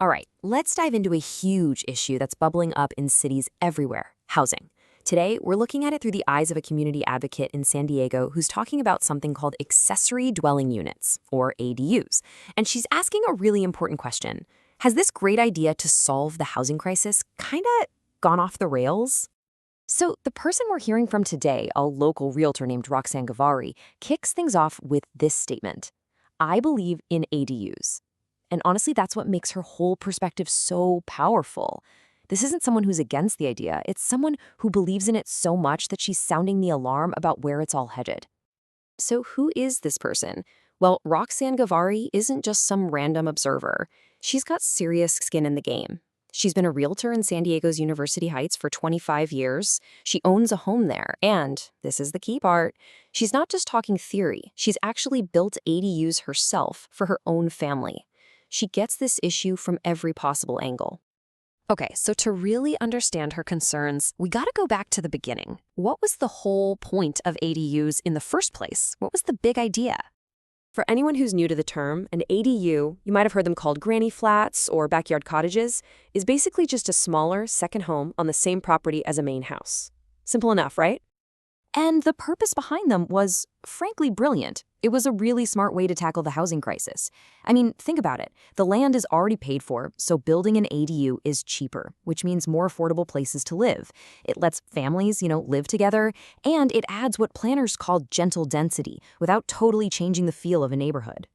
All right, let's dive into a huge issue that's bubbling up in cities everywhere: housing. Today, we're looking at it through the eyes of a community advocate in San Diego who's talking about something called accessory dwelling units, or ADUs. And she's asking a really important question. Has this great idea to solve the housing crisis kinda gone off the rails? So, the person we're hearing from today, a local realtor named Roxanne Gavari, kicks things off with this statement: I believe in ADUs. And honestly, that's what makes her whole perspective so powerful. This isn't someone who's against the idea, it's someone who believes in it so much that she's sounding the alarm about where it's all headed. So, who is this person? Well, Roxanne Gavari isn't just some random observer. She's got serious skin in the game. She's been a realtor in San Diego's University Heights for 25 years. She owns a home there. And this is the key part: she's not just talking theory, she's actually built ADUs herself for her own family. She gets this issue from every possible angle. Okay, so to really understand her concerns, we gotta go back to the beginning. What was the whole point of ADUs in the first place? What was the big idea? For anyone who's new to the term, an ADU, you might have heard them called granny flats or backyard cottages, is basically just a smaller second home on the same property as a main house. Simple enough, right? And the purpose behind them was, frankly, brilliant. It was a really smart way to tackle the housing crisis. I mean, think about it. The land is already paid for, so building an ADU is cheaper, which means more affordable places to live. It lets families, live together, and it adds what planners call gentle density without totally changing the feel of a neighborhood.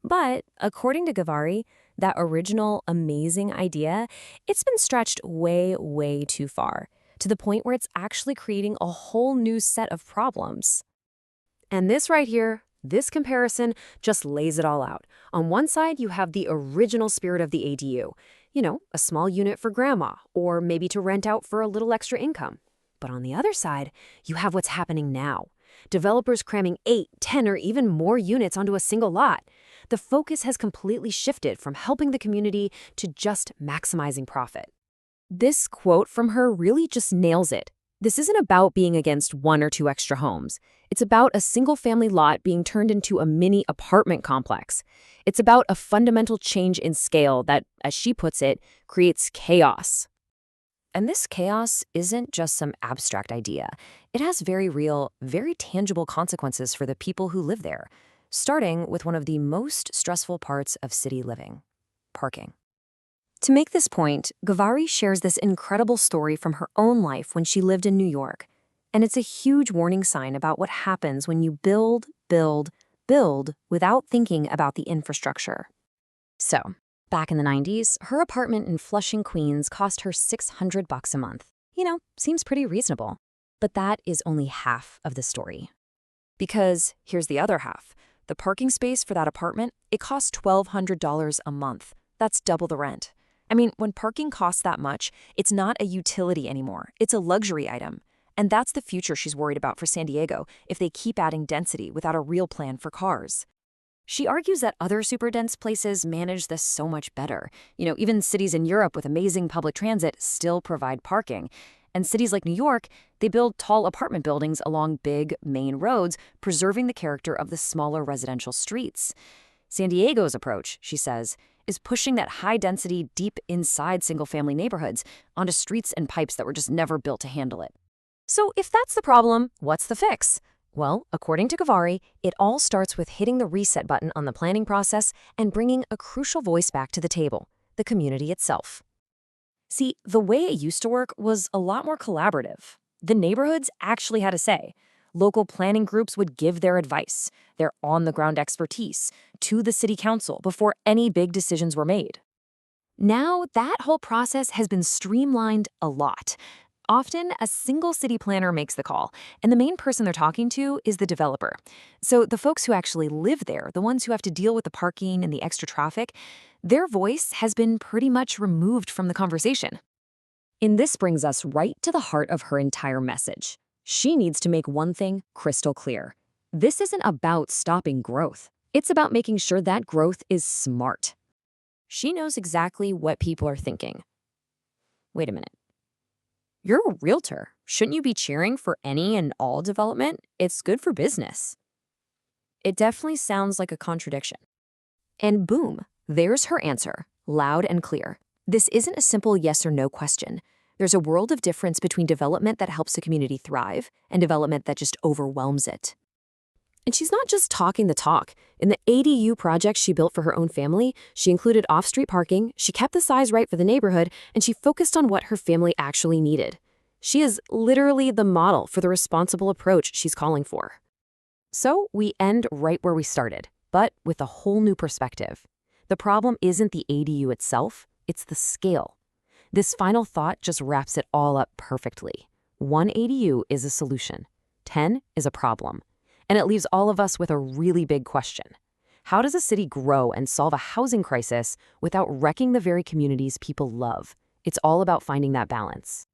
But according to Gavari, that original amazing idea, it's been stretched way, way too far, to the point where it's actually creating a whole new set of problems. And this right here, this comparison just lays it all out. On one side, you have the original spirit of the ADU, a small unit for grandma, or maybe to rent out for a little extra income. But on the other side, you have what's happening now. Developers cramming 8, 10, or even more units onto a single lot. The focus has completely shifted from helping the community to just maximizing profit. This quote from her really just nails it. This isn't about being against 1 or 2 extra homes. It's about a single-family lot being turned into a mini apartment complex. It's about a fundamental change in scale that, as she puts it, creates chaos. And this chaos isn't just some abstract idea. It has very real, very tangible consequences for the people who live there, starting with one of the most stressful parts of city living: parking. To make this point, Gavari shares this incredible story from her own life when she lived in New York. And it's a huge warning sign about what happens when you build, build, build without thinking about the infrastructure. So, back in the 90s, her apartment in Flushing, Queens cost her $600 a month. Seems pretty reasonable. But that is only half of the story. Because here's the other half. The parking space for that apartment, it costs $1,200 a month. That's double the rent. I mean, when parking costs that much, it's not a utility anymore. It's a luxury item. And that's the future she's worried about for San Diego if they keep adding density without a real plan for cars. She argues that other super dense places manage this so much better. Even cities in Europe with amazing public transit still provide parking. And cities like New York, they build tall apartment buildings along big main roads, preserving the character of the smaller residential streets. San Diego's approach, she says, is pushing that high density deep inside single-family neighborhoods onto streets and pipes that were just never built to handle it. So if that's the problem, what's the fix? Well, according to Gavari, it all starts with hitting the reset button on the planning process and bringing a crucial voice back to the table: the community itself. See, the way it used to work was a lot more collaborative. The neighborhoods actually had a say. Local planning groups would give their advice, their on-the-ground expertise, to the city council before any big decisions were made. Now, that whole process has been streamlined a lot. Often, a single city planner makes the call, and the main person they're talking to is the developer. So the folks who actually live there, the ones who have to deal with the parking and the extra traffic, their voice has been pretty much removed from the conversation. And this brings us right to the heart of her entire message. She needs to make one thing crystal clear. This isn't about stopping growth. It's about making sure that growth is smart. She knows exactly what people are thinking. Wait a minute. You're a realtor. Shouldn't you be cheering for any and all development? It's good for business. It definitely sounds like a contradiction. And boom, there's her answer. Loud and clear. This isn't a simple yes or no question. There's a world of difference between development that helps a community thrive and development that just overwhelms it. And she's not just talking the talk. In the ADU project she built for her own family, she included off-street parking, she kept the size right for the neighborhood, and she focused on what her family actually needed. She is literally the model for the responsible approach she's calling for. So we end right where we started, but with a whole new perspective. The problem isn't the ADU itself, it's the scale. This final thought just wraps it all up perfectly. 1 ADU is a solution. 10 is a problem. And it leaves all of us with a really big question. How does a city grow and solve a housing crisis without wrecking the very communities people love? It's all about finding that balance.